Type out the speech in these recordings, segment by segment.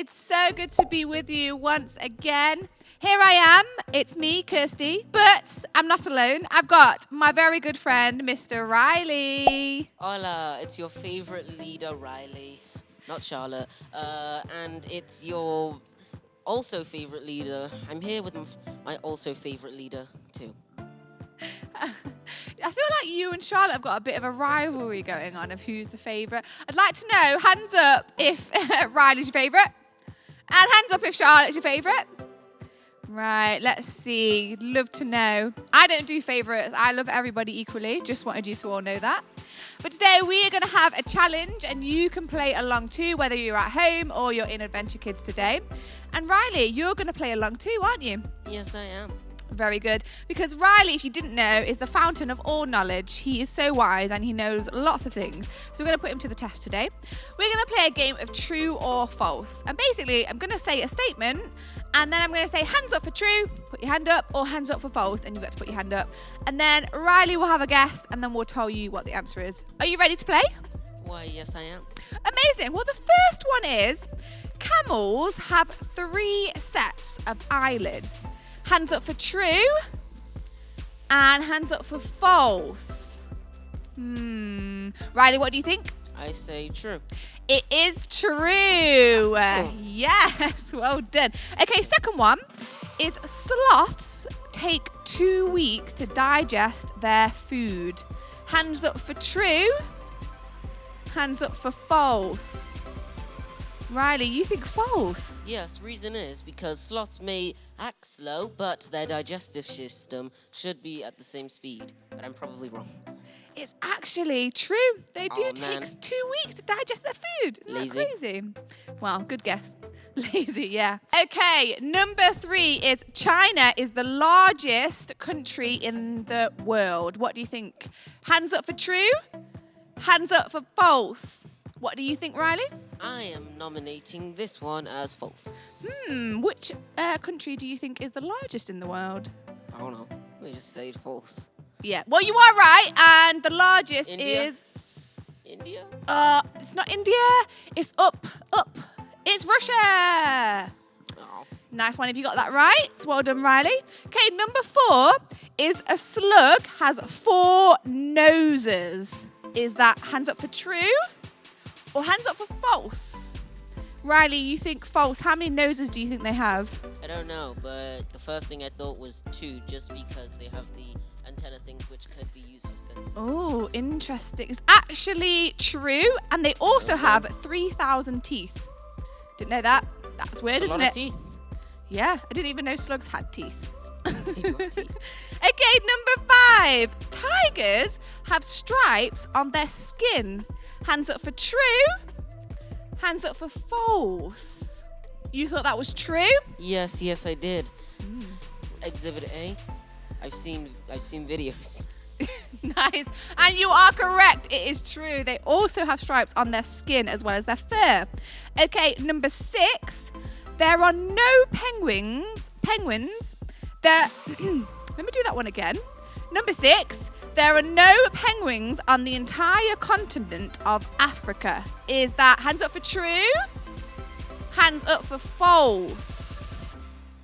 It's so good to be with you once again. Here I am. It's me, Kirsty, but I'm not alone. I've got my very good friend, Mr. Riley. Hola, it's your favorite leader, Riley. Not Charlotte. And it's your also favorite leader. I'm here with my also favorite leader, too. I feel like you and Charlotte have got a bit of a rivalry going on of who's the favourite. I'd like to know, hands up if Riley's your favourite, and hands up if Charlotte's your favourite. Right, let's see. Love to know. I don't do favourites. I love everybody equally. Just wanted you to all know that. But today we are going to have a challenge, and you can play along too, whether you're at home or you're in Adventure Kids today. And Riley, you're going to play along too, aren't you? Yes, I am. Very good. Because Riley, if you didn't know, is the fountain of all knowledge. He is so wise and he knows lots of things. So we're going to put him to the test today. We're going to play a game of true or false. And basically, I'm going to say a statement and then I'm going to say hands up for true, put your hand up, or hands up for false, and you've got to put your hand up. And then Riley will have a guess and then we'll tell you what the answer is. Are you ready to play? Why, yes, I am. Amazing. Well, the first one is camels have 3 sets of eyelids. Hands up for true and hands up for false. Riley, what do you think? I say true. It is true. Yes, well done. Okay, second one is sloths take 2 weeks to digest their food. Hands up for true, hands up for false. Riley, you think false? Yes, reason is because sloths may act slow, but their digestive system should be at the same speed. But I'm probably wrong. It's actually true. They do take 2 weeks to digest their food. Isn't Lazy. that crazy? Well, good guess. Lazy, yeah. Okay, number 3 is China is the largest country in the world. What do you think? Hands up for true, hands up for false. What do you think, Riley? I am nominating this one as false. Which country do you think is the largest in the world? I don't know. We just say false. Yeah, well, you are right, and the largest India? is... India? It's not India, it's up. It's Russia. Oh. Nice one if you got that right. Well done, Riley. Okay, number 4 is a slug has 4 noses. Is that hands up for true or hands up for false? Riley, you think false. How many noses do you think they have? I don't know, but the first thing I thought was 2, just because they have the antenna things which could be used for sensors. Oh, interesting. It's actually true, and they also have 3,000 teeth. Didn't know that. That's weird, That's isn't a lot it? of teeth. Yeah, I didn't even know slugs had teeth. They do have teeth. Okay, number 5. Tigers have stripes on their skin. Hands up for true, hands up for false. You thought that was true? Yes, I did. Exhibit A. I've seen videos. Nice. And you are correct. It is true. They also have stripes on their skin as well as their fur. Okay, number 6. There are no penguins. Let me do that one again. Number 6. There are no penguins on the entire continent of Africa. Is that hands up for true? Hands up for false.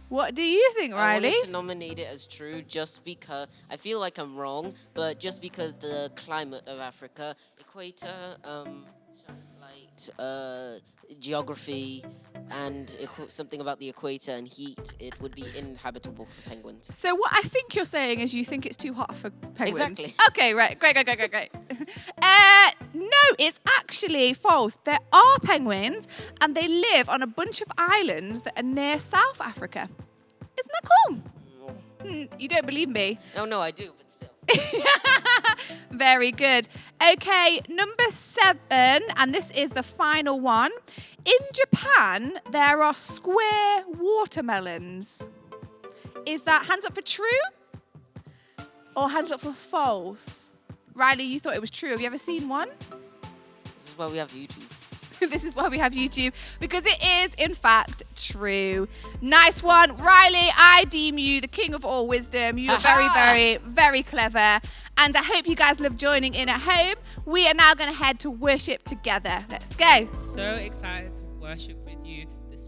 What do you think, Riley? I wanted to nominate it as true just because I feel like I'm wrong, but just because the climate of Africa, equator, geography, and something about the equator and heat, it would be inhabitable for penguins. So what I think you're saying is you think it's too hot for penguins. Exactly. Okay, right. Great. No, it's actually false. There are penguins, and they live on a bunch of islands that are near South Africa. Isn't that cool? You don't believe me? Oh, no, I do, but still. Very good. Okay, number 7, and this is the final one. In Japan, there are square watermelons. Is that hands up for true or hands up for false? Riley, you thought it was true. Have you ever seen one? This is why we have YouTube. This is why we have YouTube, because it is, in fact, true. Nice one. Riley, I deem you the king of all wisdom. You are very, very, very clever. And I hope you guys love joining in at home. We are now going to head to worship together. Let's go. So excited to worship with you this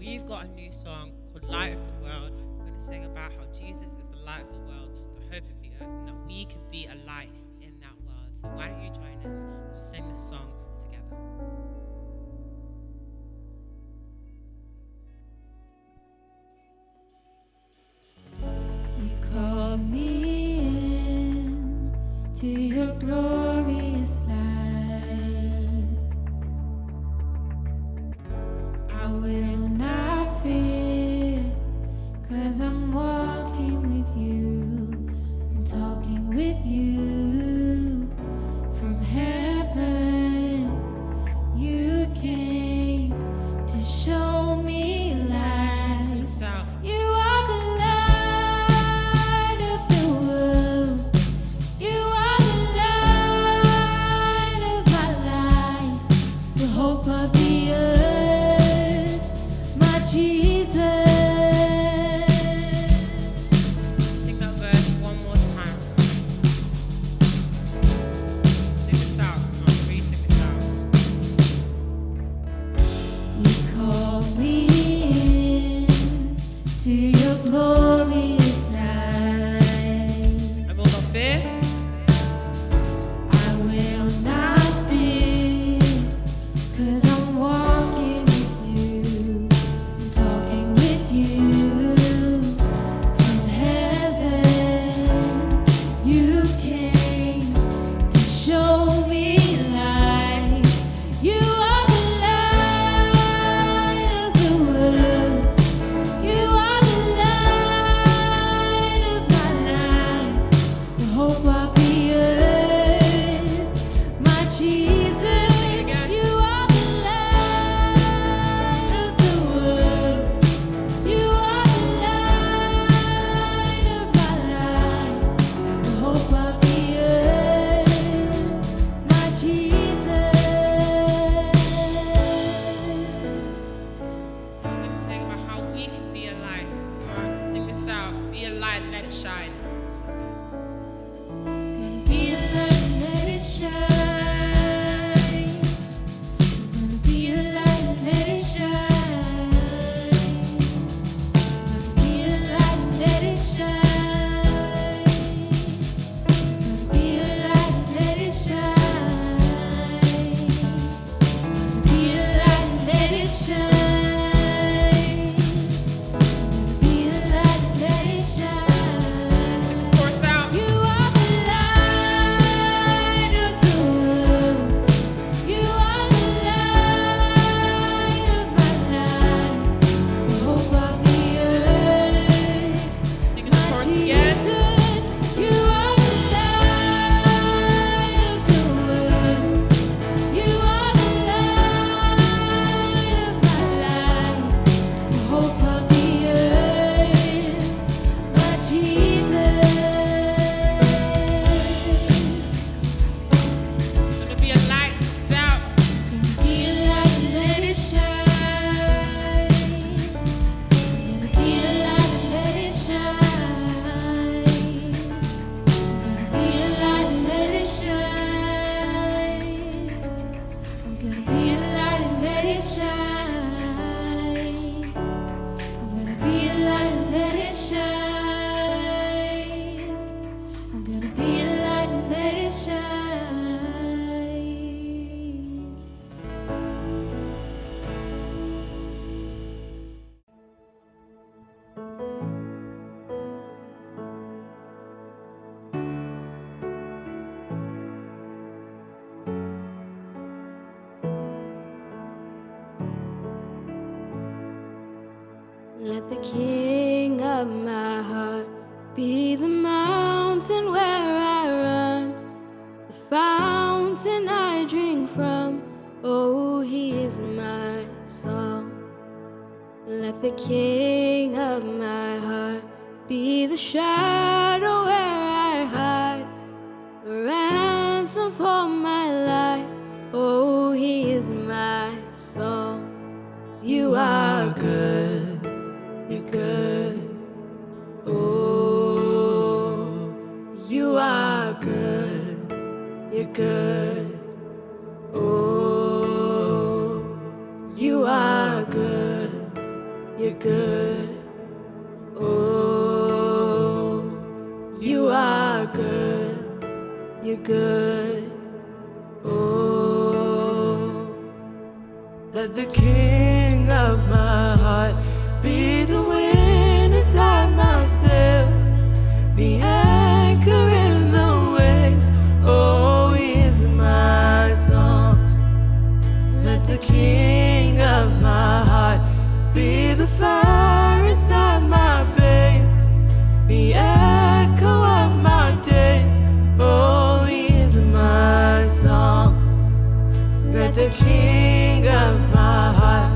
we've got a new song called Light of the World. We're going to sing about how Jesus is the light of the world, the hope of the earth, and that we can be a light in that world. So why don't you join us as we sing this song together? You call me in to your glorious light. I will not fear, 'cause I'm walking with you and talking with you from heaven. You came to show me light. Sing this out. You are the light of the world. You are the light of my life, the hope of the earth, my Jesus. Sing that verse one more time. Sing this out. Come on, please sing this out. You call me in to your glorious light. I will not fear. I will not fear, 'cause I'm walking with you and talking with you from heaven. You came to show me light. You are the light of the world. You are the light of my life, the hope of the earth, my Jesus. You are the light of the world. You are the light of my life, the hope of the earth, my Jesus. I'm going to sing about how we can be a light. Come on, sing this out. Be a light, let it shine. Gonna be a light and let it shine. Gonna be a light and let it shine. Gonna be a light and let it shine. Gonna be a light and let it shine. Gonna be a light and let it shine. Gonna be a light and let it shine. Sing this chorus out. You are the light of the world. You are the light of my life, the hope of the earth, Sing this my chorus again. Jesus. You are the light of the world. You are the light of my life, the hope of the earth, my Jesus. Gonna be a light, sing this out. Gonna be a light and let it shine. Gonna be a light and let it shine. Gonna be a light and let it shine. I'm gonna be a light and let it shine. I'm gonna be a light and let it shine. I'm gonna be a light and let it shine. Let the king of my heart be the mountain where I run, the fountain I drink from. Oh, he is my song. Let the king of my heart be the shadow where I hide, the ransom for my life. Oh, he is my song. You are good, you're good. Oh, you are good, you're good. Oh, you are good, you're good. Oh, you are good, you're good. Oh, let the king of my heart be the wind inside my sails, the anchor in the waves. Oh, he is my song. Let the king of my heart be the fire inside my veins, the echo of my days. Oh, he is my song. Let the king of my heart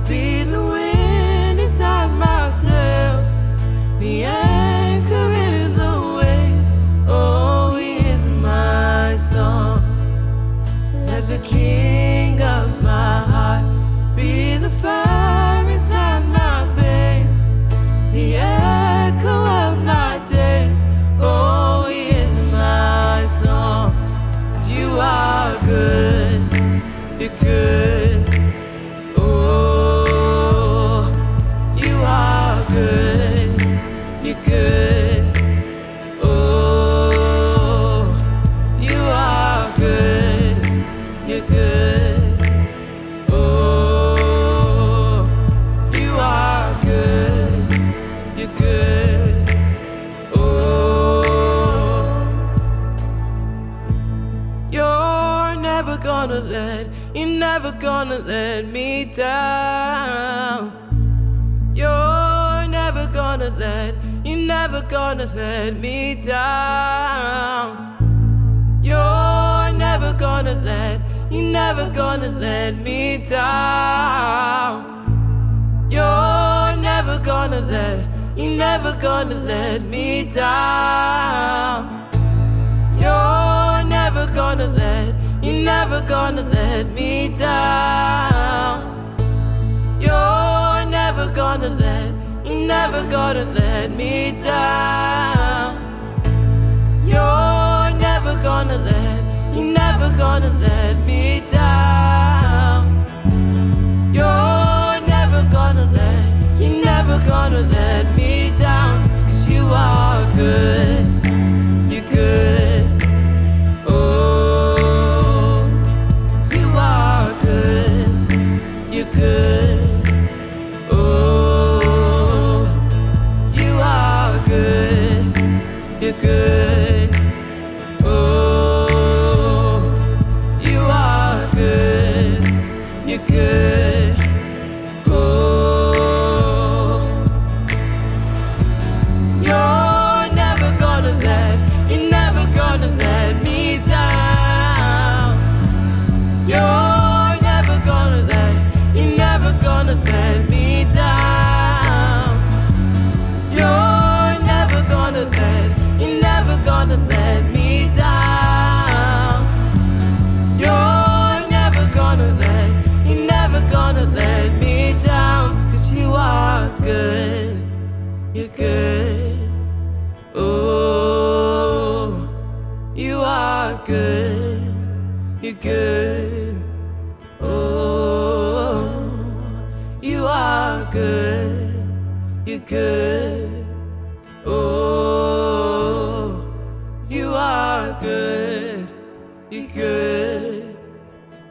be the wind inside my sails, the anchor in the waves. Oh, he is my song. Let the king of my heart be the fire inside my veins, the echo of my days. Oh, he is my song. You are good, you're good. Oh, you are good, you're good. Oh, you are good, you're good. Oh, you are good, you're good. Oh, you're never gonna let me down. You're never gonna let me down. You're never gonna let me down. You're never gonna let me down. You're never gonna let me down. You're never gonna let me down. You're never gonna let me down. You're never gonna let me down. 'Cause you are good, you're good. Oh, you are good, you're good. Oh, you are good, you're good. Oh, you are good, you're good. Oh, you're never gonna let me down. You're never gonna let me down. You're never gonna let me down. You're never gonna let me down. 'Cause you are good, you're good. Oh, you are good, you're good. Oh, you are good, you're good. Oh, you are good, you're good.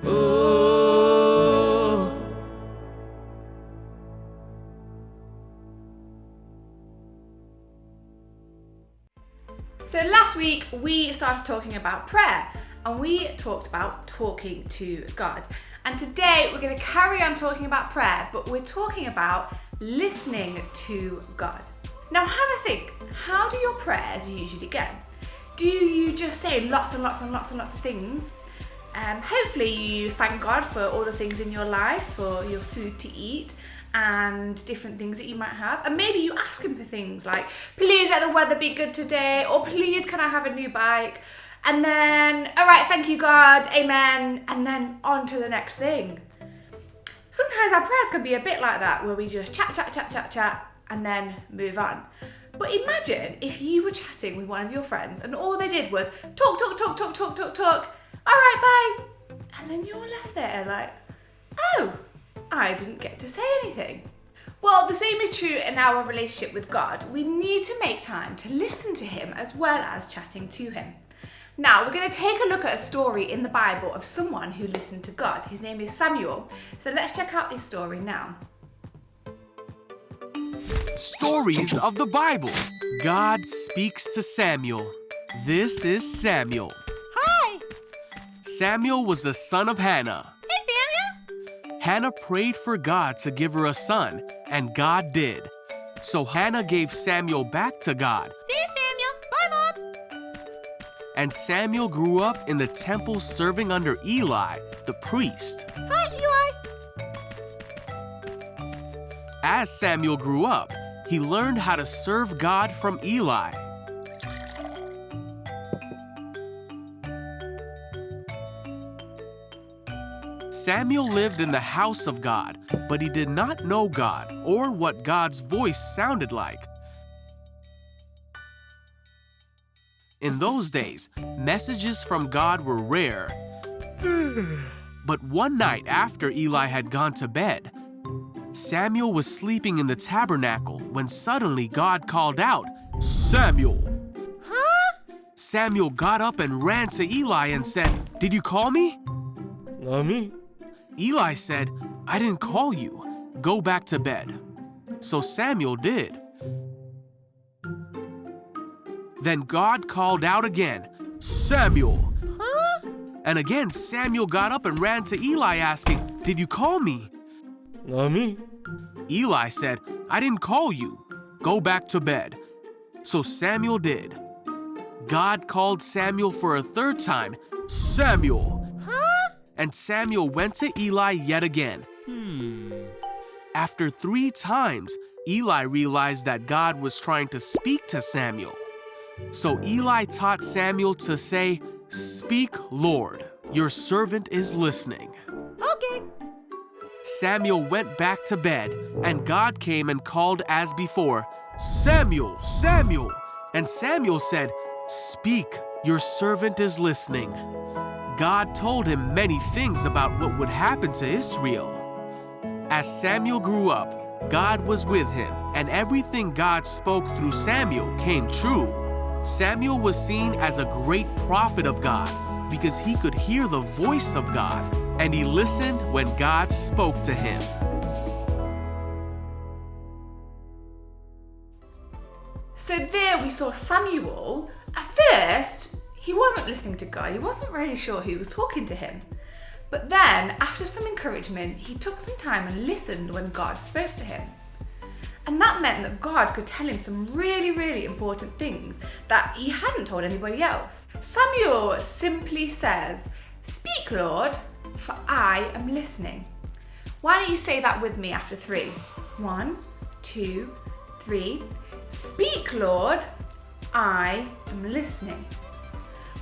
Oh. So last week we started talking about prayer and we talked about talking to God. And today we're going to carry on talking about prayer, but we're talking about listening to God. Now have a think, how do your prayers usually go? Do you just say lots and lots and lots and lots of things? Hopefully you thank God for all the things in your life, for your food to eat and different things that you might have. And maybe you ask him for things like, please let the weather be good today, or please can I have a new bike? And then, all right, thank you God, amen, and then on to the next thing. Sometimes our prayers can be a bit like that, where we just chat, and then move on. But imagine if you were chatting with one of your friends and all they did was talk. All right, bye. And then you're left there like, oh, I didn't get to say anything. Well, the same is true in our relationship with God. We need to make time to listen to him as well as chatting to him. Now, we're going to take a look at a story in the Bible of someone who listened to God. His name is Samuel. So let's check out his story now. Stories of the Bible. God speaks to Samuel. This is Samuel. Hi! Samuel was the son of Hannah. Hey, Samuel! Hannah prayed for God to give her a son, and God did. So Hannah gave Samuel back to God. See you, Samuel. Bye, Mom. And Samuel grew up in the temple serving under Eli, the priest. Hi, Eli. As Samuel grew up, he learned how to serve God from Eli. Samuel lived in the house of God, but he did not know God or what God's voice sounded like. In those days, messages from God were rare. But one night after Eli had gone to bed, Samuel was sleeping in the tabernacle when suddenly God called out, "Samuel!" Huh? Samuel got up and ran to Eli and said, "Did you call me?" Not me. Eli said, "I didn't call you. Go back to bed." So Samuel did. Then God called out again, "Samuel!" Huh? And again Samuel got up and ran to Eli asking, "Did you call me?" Not me. Eli said, "I didn't call you. Go back to bed." So Samuel did. God called Samuel for a third time, "Samuel!" Huh? And Samuel went to Eli yet again. After 3 times, Eli realized that God was trying to speak to Samuel. So Eli taught Samuel to say, "Speak, Lord, your servant is listening." Okay. Samuel went back to bed, and God came and called as before, "Samuel, Samuel!" And Samuel said, "Speak, your servant is listening." God told him many things about what would happen to Israel. As Samuel grew up, God was with him, and everything God spoke through Samuel came true. Samuel was seen as a great prophet of God because he could hear the voice of God, and he listened when God spoke to him. So there we saw Samuel. At first, he wasn't listening to God. He wasn't really sure who was talking to him. But then, after some encouragement, he took some time and listened when God spoke to him. And that meant that God could tell him some really, really important things that he hadn't told anybody else. Samuel simply says, "Speak, Lord, for I am listening." Why don't you say that with me after 3? 1, 2, 3. Speak, Lord, I am listening.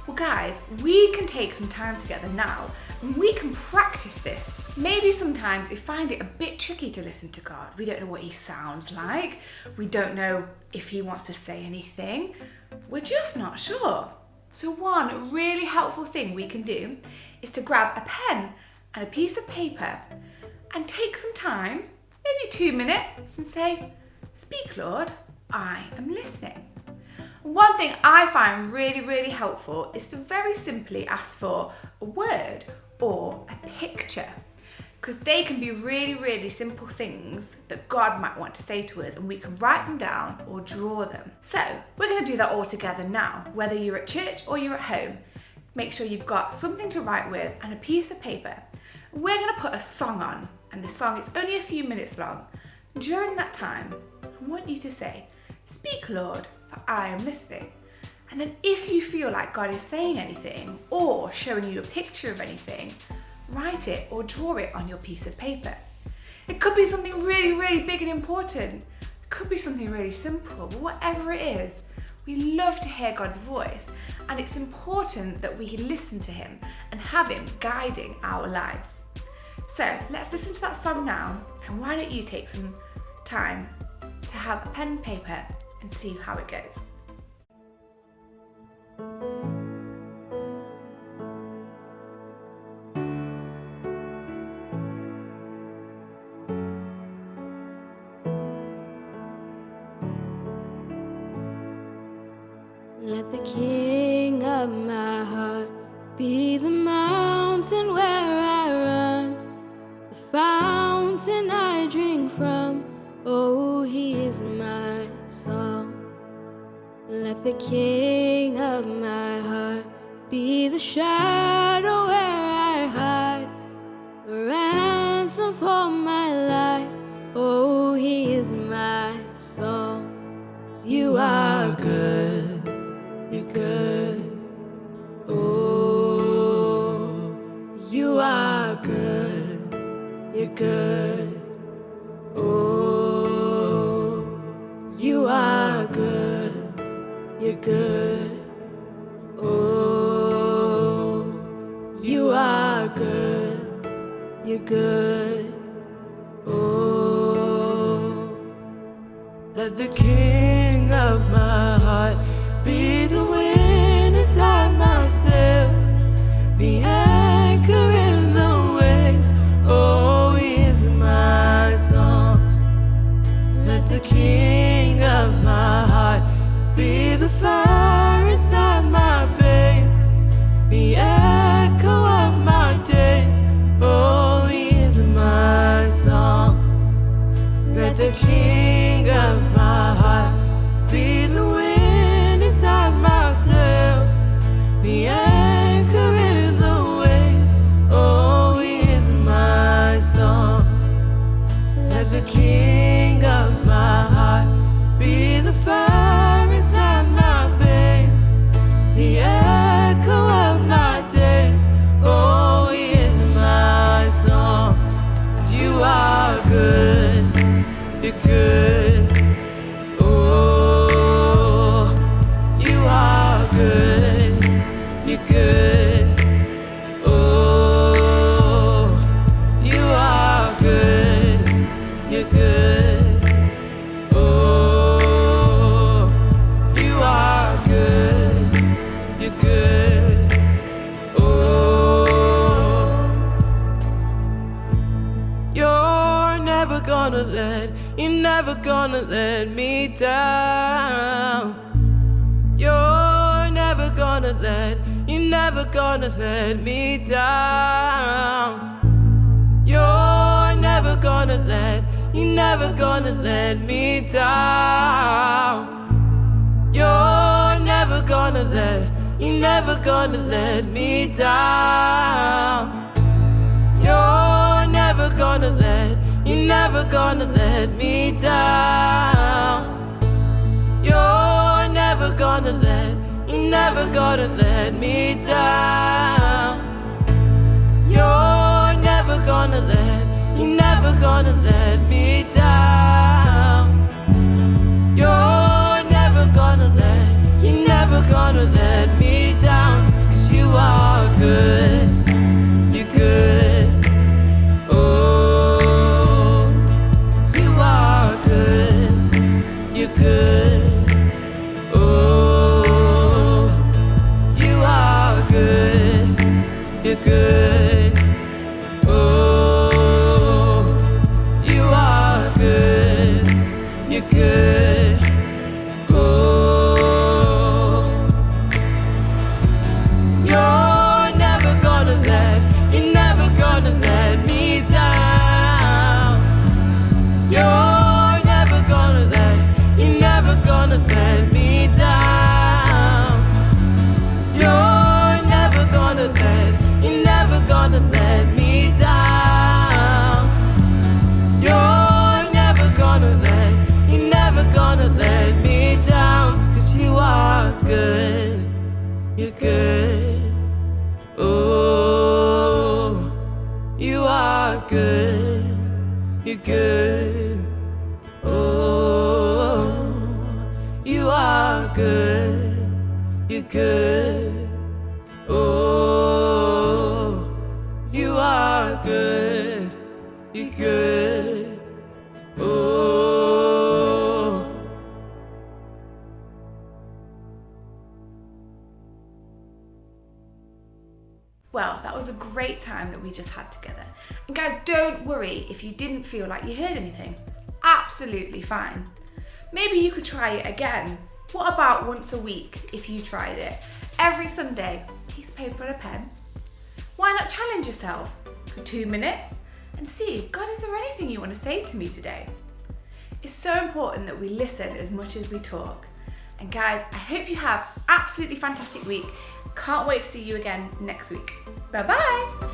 Well, guys, we can take some time together now and we can practice this. Maybe sometimes we find it a bit tricky to listen to God. We don't know what he sounds like. We don't know if he wants to say anything. We're just not sure. So one really helpful thing we can do is to grab a pen and a piece of paper and take some time, maybe 2 minutes, and say, "Speak, Lord, I am listening." One thing I find really, really helpful is to very simply ask for a word or a picture, because they can be really, really simple things that God might want to say to us, and we can write them down or draw them. So we're going to do that all together now, whether you're at church or you're at home. Make sure you've got something to write with and a piece of paper. We're going to put a song on, and the song is only a few minutes long. During that time, I want you to say, "Speak, Lord, for I am listening." And then if you feel like God is saying anything or showing you a picture of anything, write it or draw it on your piece of paper. It could be something really, really big and important. It could be something really simple, but whatever it is, we love to hear God's voice, and it's important that we listen to him and have him guiding our lives. So let's listen to that song now, and why don't you take some time to have a pen and paper and see how it goes. Let the king of my heart be the mountain where I run, the fountain I drink from. Oh, he is my song. Let the king of my heart be the shadow where I hide, the ransom for my life. Oh, he is my song. You are good, you're good. Oh, you are good, you're good. Oh, you are good, you're good. Oh, you are good, you're good. Oh, let the king of my heart be the wind inside my sails, the anchor in the waves. Oh, he is my song. Let the king of my heart be the fire inside my veins, the echo of my days. Oh, he is my song. Let the king of my heart be the wind inside my sails, the anchor in the waves. Oh, he is my song. Let the king of my heart be the fire inside my veins, the echo of my days. Oh, he is my song. You are good, you're good. Oh, you are good, you're good. Oh, you are good, you're good. Oh, you are good, you're good. Oh, you're never gonna let me down. You're never gonna let me down. You're never gonna let me down. You're never gonna let me down. You're never gonna let me down. You're never gonna let me down. You're never gonna let me down. You're never gonna let me down. 'Cause you are good, you're good. Oh, you are good, you're good. Oh, you are good, you're good. Oh, you are good, you're good. Oh, you're never gonna let me down. You're never gonna let me down. You're never gonna let me down. You're never gonna let me down. 'Cause you are good, you're good. Oh, you are good, you're good. Oh, you are good, you're good. Oh, you are good, you're good. Oh. Well, that was a great time that we just had together. And guys, don't worry if you didn't feel like you heard anything. It's absolutely fine. Maybe you could try it again What about once a week if you tried it? Every Sunday, piece of paper and a pen. Why not challenge yourself for 2 minutes and see, God, is there anything you want to say to me today? It's so important that we listen as much as we talk. And guys, I hope you have absolutely fantastic week. Can't wait to see you again next week. Bye bye.